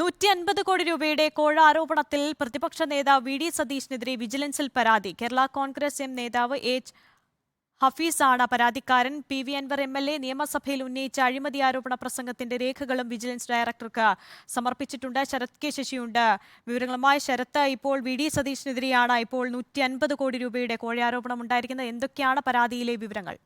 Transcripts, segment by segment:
150 കോടി രൂപയുടെ കോഴ ആരോപണത്തിൽ പ്രതിപക്ഷ നേതാവ് വി.ഡി. സതീശിനെതിരെ വിജിലൻസിൽ പരാതി. കേരള കോൺഗ്രസ് എം നേതാവ് എച്ച് ഹഫീസാണ് പരാതിക്കാരൻ. പി.വി. അൻവർ എം.എൽ.എ നിയമസഭയിൽ ഉന്നയിച്ച അഴിമതി ആരോപണ പ്രസംഗത്തിന്റെ രേഖകളും വിജിലൻസ് ഡയറക്ടർക്ക് സമർപ്പിച്ചിട്ടുണ്ട്. ശരത് കെ ശശിയുണ്ട് വിവരങ്ങളുമായി. ശരത്ത്, ഇപ്പോൾ വി.ഡി. സതീശിനെതിരെയാണ് ഇപ്പോൾ 150 കോടി രൂപയുടെ കോഴ ആരോപണം ഉണ്ടായിരിക്കുന്നത്. എന്തൊക്കെയാണ് പരാതിയിലെ വിവരങ്ങൾ?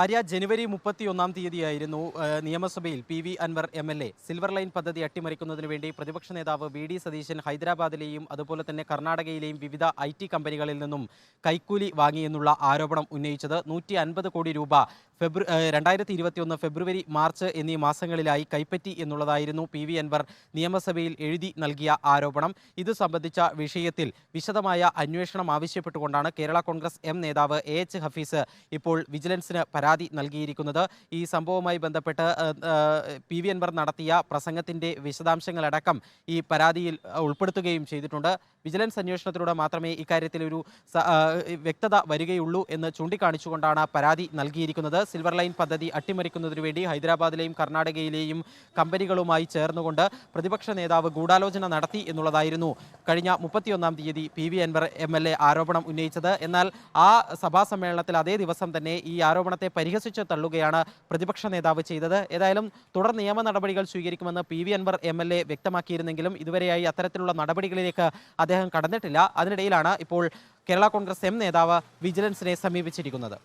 ആര്യ, ജനുവരി 31-ാം തീയതിയായിരുന്നു നിയമസഭയിൽ P V. Anvar MLA silver line പദ്ധതി അട്ടിമറിക്കുന്നതിന് വേണ്ടി പ്രതിപക്ഷ നേതാവ് വി.ഡി. സതീശൻ ഹൈദരാബാദിലെയും അതുപോലെ തന്നെ കർണാടകയിലെയും വിവിധ IT കമ്പനികളിൽ നിന്നും കൈക്കൂലി വാങ്ങിയെന്നുള്ള ആരോപണം ഉന്നയിച്ചത്. 150 കോടി രൂപ 2021 ഫെബ്രുവരി, മാർച്ച് എന്നീ മാസങ്ങളിലായി കൈപ്പറ്റി എന്നുള്ളതായിരുന്നു പി.വി. അൻവർ നിയമസഭയിൽ എഴുതി നൽകിയ ആരോപണം. ഇത് സംബന്ധിച്ച വിഷയത്തിൽ വിശദമായ അന്വേഷണം ആവശ്യപ്പെട്ടുകൊണ്ടാണ് കേരള കോൺഗ്രസ് എം നേതാവ് എച്ച് ഹഫീസ് ഇപ്പോൾ വിജിലൻസിന് പരാതി നൽകിയിരിക്കുന്നത്. ഈ സംഭവവുമായി ബന്ധപ്പെട്ട് പി.വി. അൻവർ നടത്തിയ പ്രസംഗത്തിന്റെ വിശദാംശങ്ങളടക്കം ഈ പരാതിയിൽ ഉൾപ്പെടുത്തുകയും ചെയ്തിട്ടുണ്ട്. വിജിലൻസ് അന്വേഷണത്തിലൂടെ മാത്രമേ ഇക്കാര്യത്തിൽ ഒരു വ്യക്തത വരികയുള്ളൂ എന്ന് ചൂണ്ടിക്കാണിച്ചുകൊണ്ടാണ് പരാതി നൽകിയിരിക്കുന്നത്. സിൽവർ ലൈൻ പദ്ധതി അട്ടിമറിക്കുന്നതിനു വേണ്ടി ഹൈദരാബാദിലെയും കർണാടകയിലെയും കമ്പനികളുമായി ചേർന്നുകൊണ്ട് പ്രതിപക്ഷ നേതാവ് ഗൂഢാലോചന നടത്തി എന്നുള്ളതായിരുന്നു കഴിഞ്ഞ 31-ാം തീയതി പി.വി. അൻവർ എം.എൽ.എ ആരോപണം ഉന്നയിച്ചത്. എന്നാൽ ആ സഭാ സമ്മേളനത്തിൽ അതേ ദിവസം തന്നെ ഈ ആരോപണത്തെ പരിഹസിച്ച് തള്ളുകയാണ് പ്രതിപക്ഷ നേതാവ് ചെയ്തത്. ഏതായാലും തുടർ നിയമ നടപടികൾ സ്വീകരിക്കുമെന്ന് പി.വി. അൻവർ എം.എൽ.എ വ്യക്തമാക്കിയിരുന്നെങ്കിലും ഇതുവരെയായി അത്തരത്തിലുള്ള നടപടികളിലേക്ക് അദ്ദേഹം കടന്നിട്ടില്ല. അതിനിടയിലാണ് ഇപ്പോൾ കേരള കോൺഗ്രസ് എം നേതാവ് വിജിലൻസിനെ സമീപിച്ചിരിക്കുന്നത്.